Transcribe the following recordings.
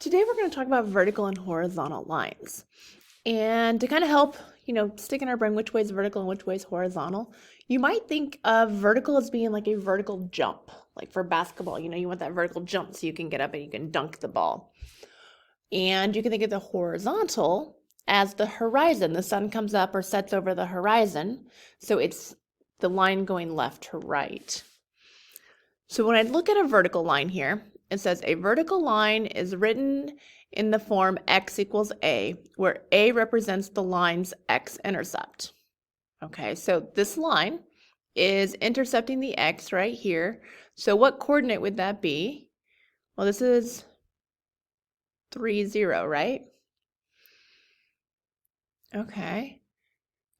Today we're going to talk about vertical and horizontal lines. And to kind of help, stick in our brain which way is vertical and which way is horizontal, you might think of vertical as being like a vertical jump, like for basketball. You want that vertical jump so you can get up and you can dunk the ball. And you can think of the horizontal as the horizon. The sun comes up or sets over the horizon, so it's the line going left to right. So when I look at a vertical line here, it says a vertical line is written in the form x equals a, where a represents the line's x-intercept. Okay, so this line is intercepting the x right here. So what coordinate would that be? Well, this is 3, 0, right? Okay.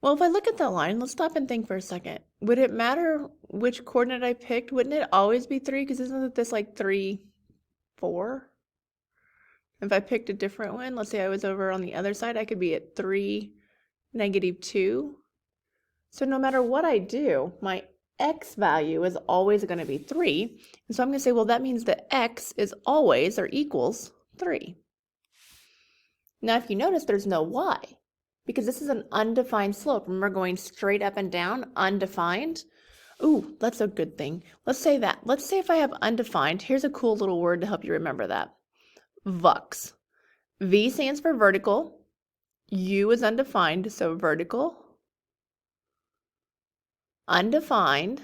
Well, if I look at that line, let's stop and think for a second. Would it matter which coordinate I picked? Wouldn't it always be 3? Because isn't this like 3, 4? If I picked a different one, let's say I was over on the other side, I could be at 3, -2. So no matter what I do, my x value is always going to be 3. And so I'm going to say, well, that means that x is always or equals 3. Now, if you notice, there's no y because this is an undefined slope. Remember, going straight up and down, undefined. Ooh, that's a good thing. Let's say that. Let's say if I have undefined, here's a cool little word to help you remember that. Vux. V stands for vertical. U is undefined, so vertical, undefined.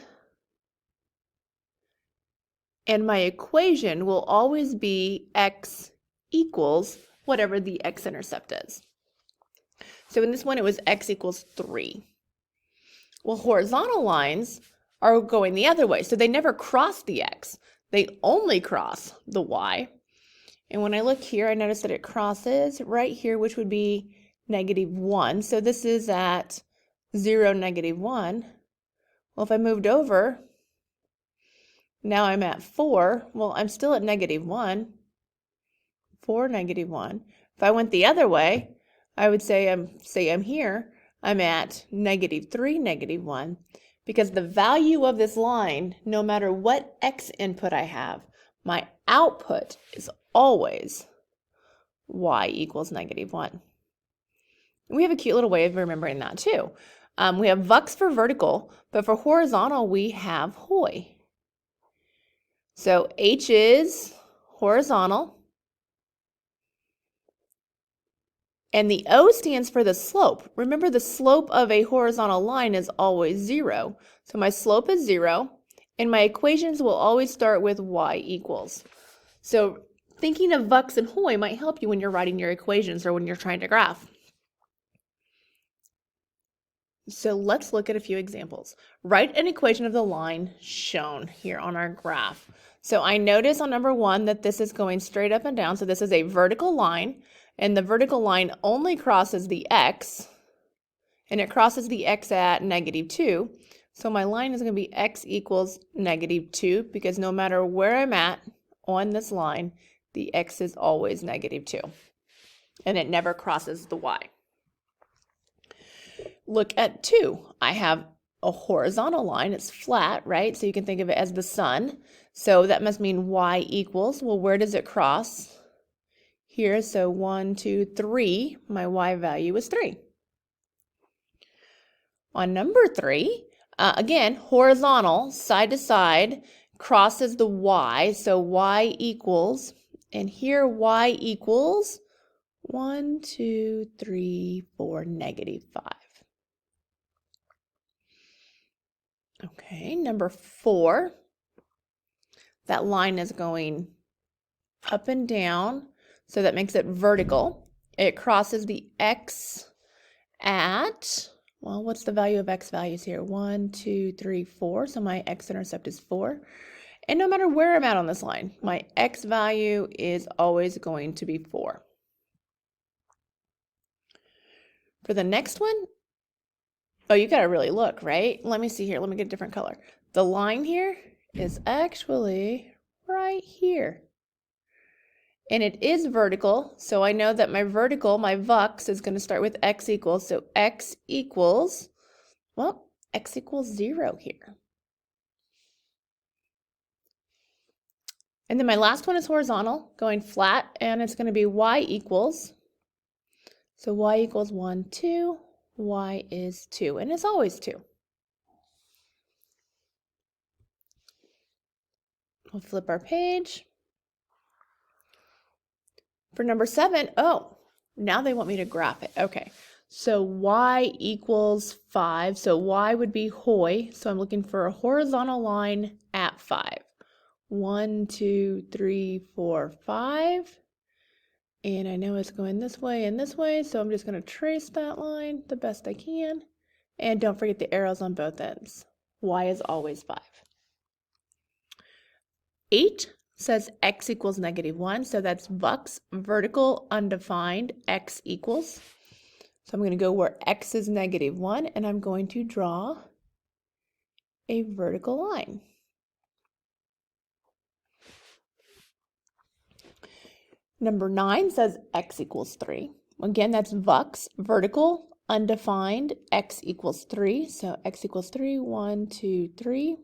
And my equation will always be x equals whatever the x-intercept is. So in this one, it was x equals 3. Well, horizontal lines are going the other way, so they never cross the x. They only cross the y. And when I look here, I notice that it crosses right here, which would be -1. So this is at 0, -1. Well, if I moved over, now I'm at 4. Well, I'm still at -1. 4, -1. If I went the other way, I would say I'm here. I'm at -3, -1. Because the value of this line, no matter what x input I have, my output is always y equals -1. We have a cute little way of remembering that too. We have vux for vertical, but for horizontal, we have hoi. So h is horizontal, and the O stands for the slope. Remember, the slope of a horizontal line is always 0. So my slope is 0, and my equations will always start with y equals. So thinking of vux and hoi might help you when you're writing your equations or when you're trying to graph. So let's look at a few examples. Write an equation of the line shown here on our graph. So I notice on number 1 that this is going straight up and down. So this is a vertical line, and the vertical line only crosses the x, and it crosses the x at -2. So my line is going to be x equals -2 because no matter where I'm at on this line, the x is always -2, and it never crosses the y. Look at 2. I have a horizontal line. It's flat, right? So you can think of it as the sun. So that must mean y equals. Well, where does it cross? Here. So 1, 2, 3. My y value is 3. On number 3, again, horizontal, side to side, crosses the y. So y equals, and here y equals 1, 2, 3, 4, -5. Okay, number 4, that line is going up and down, so that makes it vertical. It crosses the x at, well, what's the value of x values here? 1, 2, 3, 4, so my x-intercept is 4. And no matter where I'm at on this line, my x value is always going to be 4. For the next one, oh, you gotta really look, right? Let me see here. Let me get a different color. The line here is actually right here. And it is vertical, so I know that my vertical, my vux, is going to start with x equals. So x equals, well, x equals 0 here. And then my last one is horizontal, going flat, and it's going to be y equals. So y equals 1, 2, y is 2, and it's always 2. We'll flip our page. For number 7, oh, now they want me to graph it. Okay, so y equals 5, so y would be hoi, so I'm looking for a horizontal line at 5. 1, 2, 3, 4, 5. And I know it's going this way and this way, so I'm just going to trace that line the best I can. And don't forget the arrows on both ends. Y is always 5. 8 says x equals -1, so that's VUX, vertical undefined, x equals. So I'm going to go where x is -1, and I'm going to draw a vertical line. Number 9 says x equals 3. Again, that's VUX, vertical, undefined, x equals 3. So x equals 3, 1, 2, 3.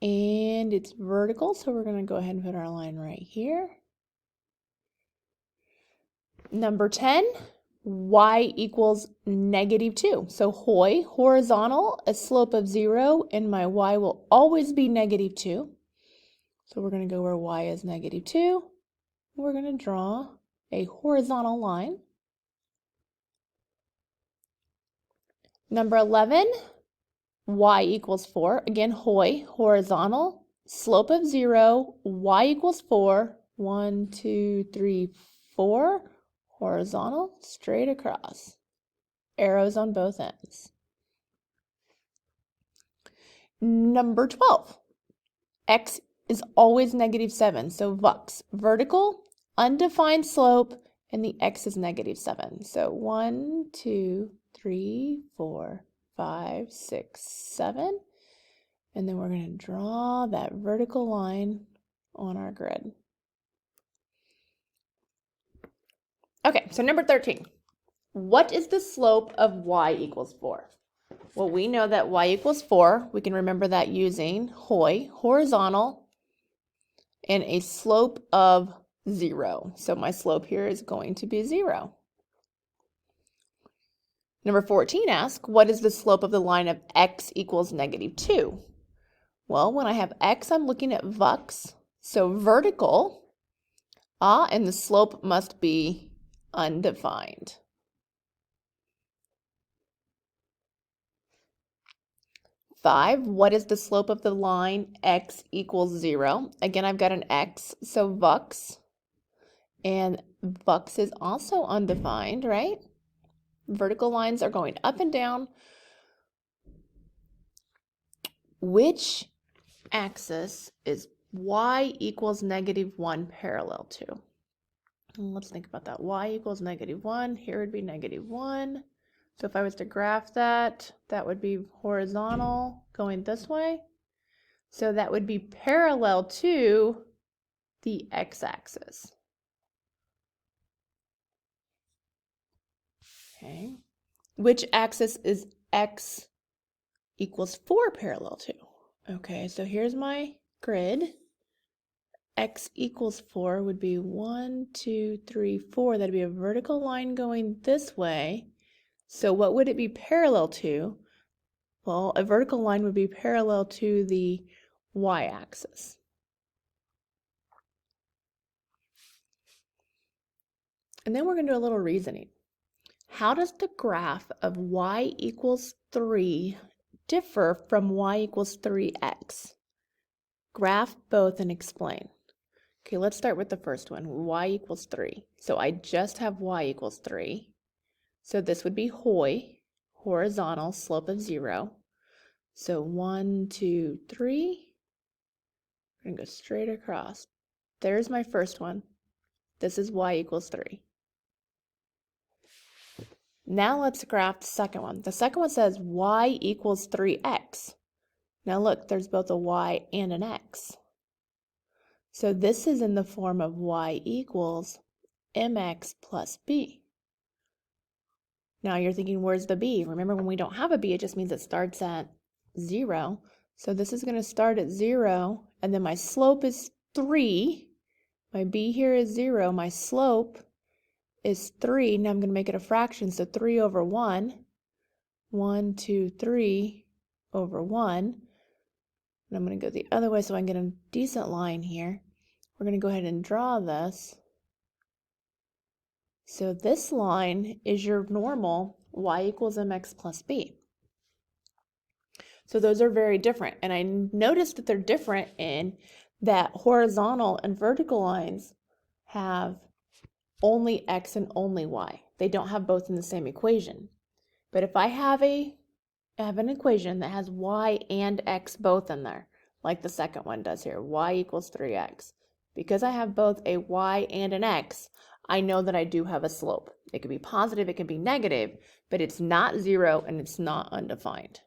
And it's vertical, so we're going to go ahead and put our line right here. Number 10, y equals -2. So hoi, horizontal, a slope of 0, and my y will always be -2. So we're going to go where y is -2. We're going to draw a horizontal line. Number 11, y equals 4. Again, hoi, horizontal, slope of 0, y equals 4. 1, 2, 3, 4. Horizontal, straight across. Arrows on both ends. Number 12, x is always -7. So VUX, vertical, undefined slope, and the x is -7. So 1, 2, 3, 4, 5, 6, 7. And then we're going to draw that vertical line on our grid. Okay, so number 13. What is the slope of y equals 4? Well, we know that y equals 4. We can remember that using hoi, horizontal, and a slope of 0. So my slope here is going to be 0. Number 14 asks, what is the slope of the line of x equals -2? Well, when I have x, I'm looking at VUX, so vertical, and the slope must be undefined. Five, what is the slope of the line x equals 0? Again, I've got an x, so VUX, and VUX is also undefined, right? Vertical lines are going up and down. Which axis is y equals -1 parallel to? Let's think about that. Y equals -1. Here would be -1. So if I was to graph that, that would be horizontal going this way. So that would be parallel to the x-axis. Okay. Which axis is x equals 4 parallel to? Okay, so here's my grid. X equals 4 would be 1, 2, 3, 4. That'd be a vertical line going this way. So what would it be parallel to? Well, a vertical line would be parallel to the y-axis. And then we're going to do a little reasoning. How does the graph of y equals 3 differ from y equals 3x? Graph both and explain. Okay, let's start with the first one, y equals 3. So I just have y equals 3. So this would be hoi, horizontal, slope of 0. So 1, 2, 3. We're going to go straight across. There's my first one. This is y equals 3. Now let's graph the second one. The second one says y equals 3x. Now look, there's both a y and an x. So this is in the form of y equals mx plus b. Now you're thinking, where's the b? Remember, when we don't have a b, it just means it starts at 0. So this is going to start at 0, and then my slope is 3. My b here is 0. My slope is 3. Now I'm going to make it a fraction, so 3 over 1. 1, 2, 3 over 1. And I'm going to go the other way so I can get a decent line here. We're going to go ahead and draw this. So this line is your normal y equals mx plus b. So those are very different. And I noticed that they're different in that horizontal and vertical lines have only x and only y. They don't have both in the same equation. But if I have an equation that has y and x both in there, like the second one does here, y equals 3x. Because I have both a y and an x, I know that I do have a slope. It could be positive, it can be negative, but it's not 0 and it's not undefined.